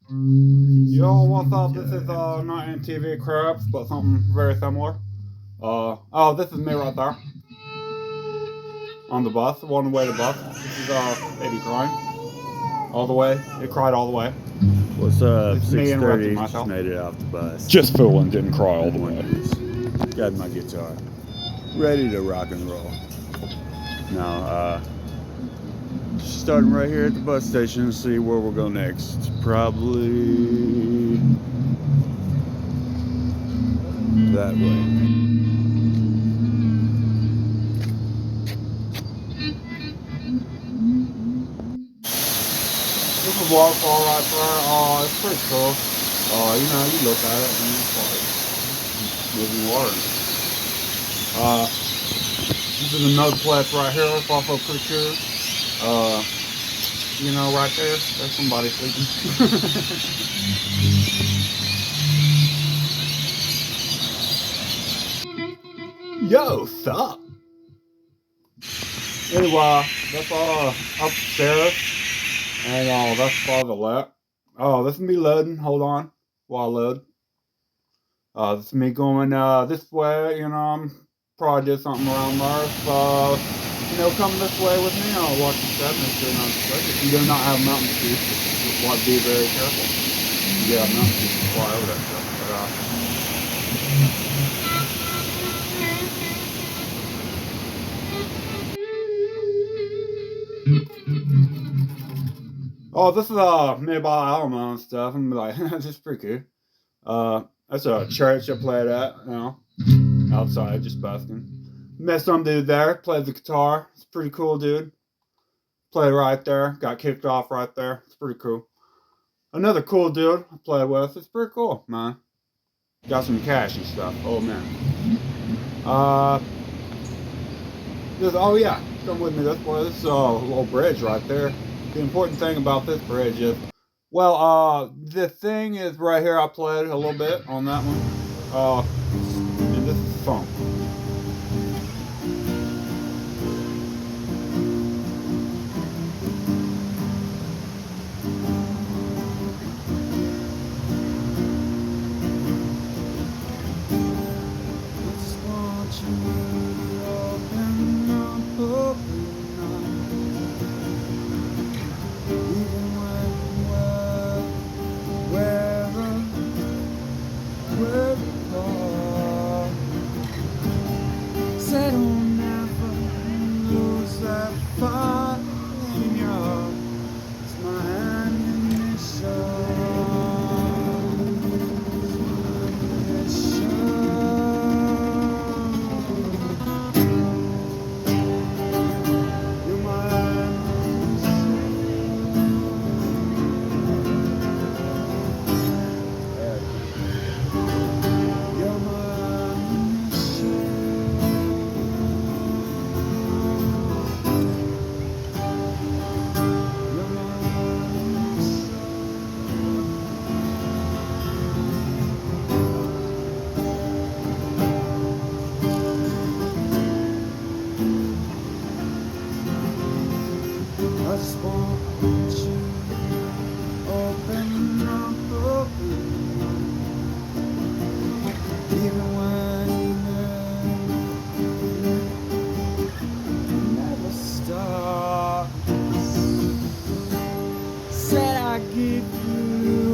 Yo, what's up? This is not MTV Crabs, but something very similar. Oh, this is me right there on the bus, one way to the bus. This is baby crying all the way. It cried all the way. What's up? It's me interrupting 6:30. Just myself. made it off the bus. Just fooling, didn't cry all the way. Got my guitar, ready to rock and roll. Now, starting right here at the bus station. See where we'll go next. Probably that way. This is waterfall right there. It's pretty cool. You look at it and it's like moving water. This is another place right here. It's also pretty cool. Right there's somebody sleeping. Yo, sup? Anyway, that's upstairs, and that's farther left. Oh, this is me loading. Hold on, while I load. This is me going this way. I'm probably did something around there. So, come this way with me. I'll watch the step and sure not to if you do not have mountain shoes, just want to be very careful. You have mountain shoes to fly over that stuff. Oh, this is made by Alamo and stuff. I'm like, this is pretty cool. That's a church I played at, outside, just busking. Met some dude there, played the guitar. It's pretty cool, dude. Played right there, got kicked off right there. It's pretty cool. Another cool dude I played with. It's pretty cool, man. Got some cash and stuff. Oh man. Come with me this way. This is a little bridge right there. The important thing about this bridge is, the thing is right here. I played a little bit on that one. And this is the song.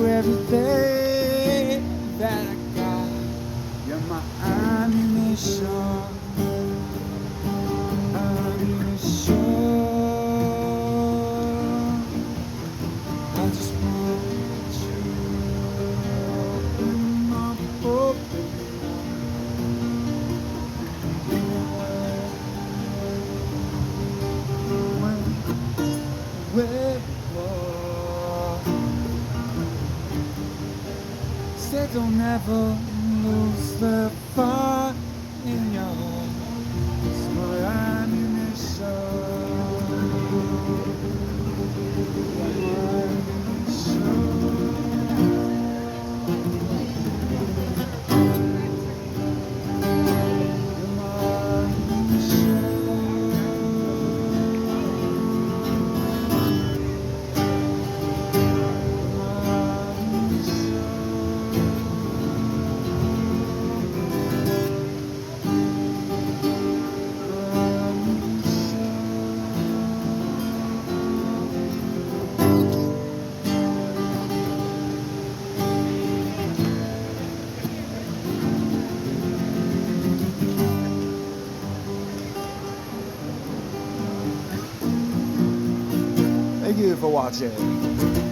Everything that I got, you're my ammunition. I just want you in my open Said don't ever lose the fire in your heart. It's my ammunition. for watching.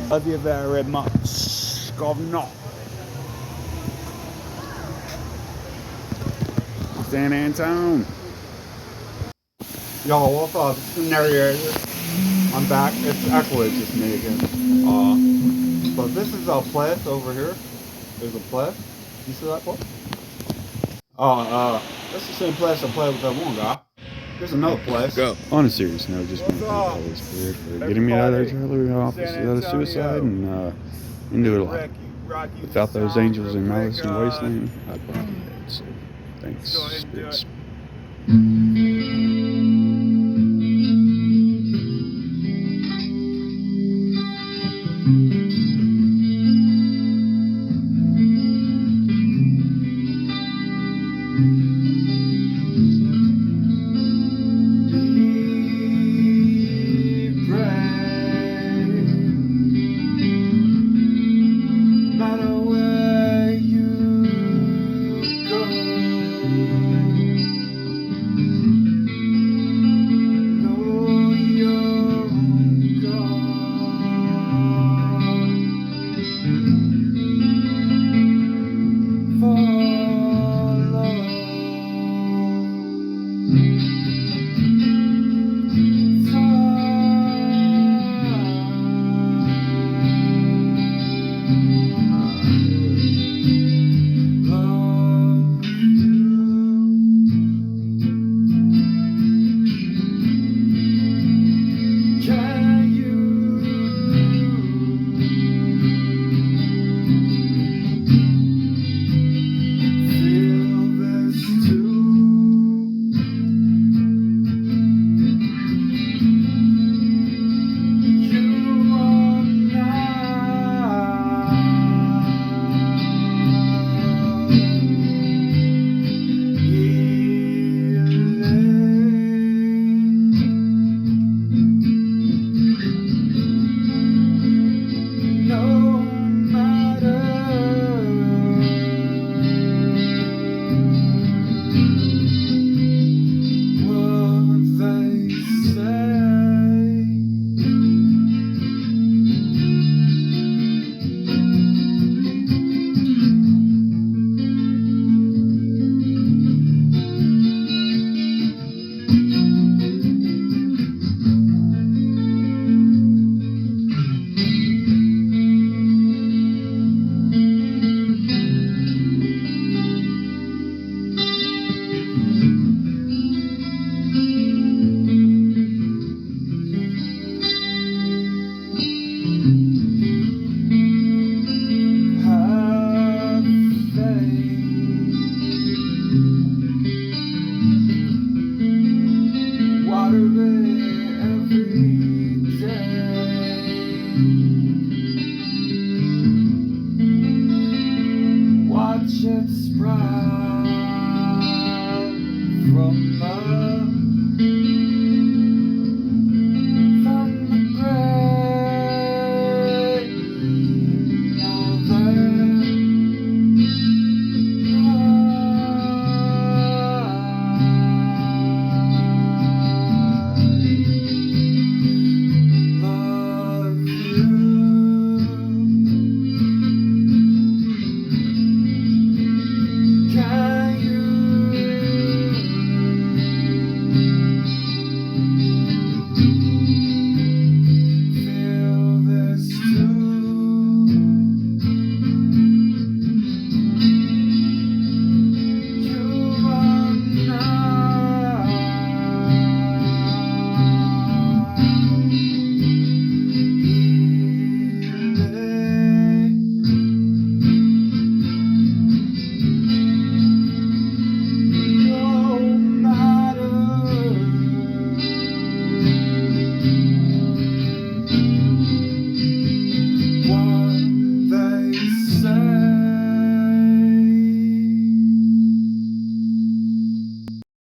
Love you very much. Governor. San Antone. Yo, what's up? It's the narrator. I'm back. It's just me again. But this is a place over here. There's a place. You see that place? That's the same place I played with that one guy. Here's another place. Go. On a serious note, just want to thank the Holy Spirit for getting me out of that trailer office out of suicide and into it alive. Without those angels in Malice and Wasteland, I'd probably be dead. So, thanks, spirits. Watch it sprout.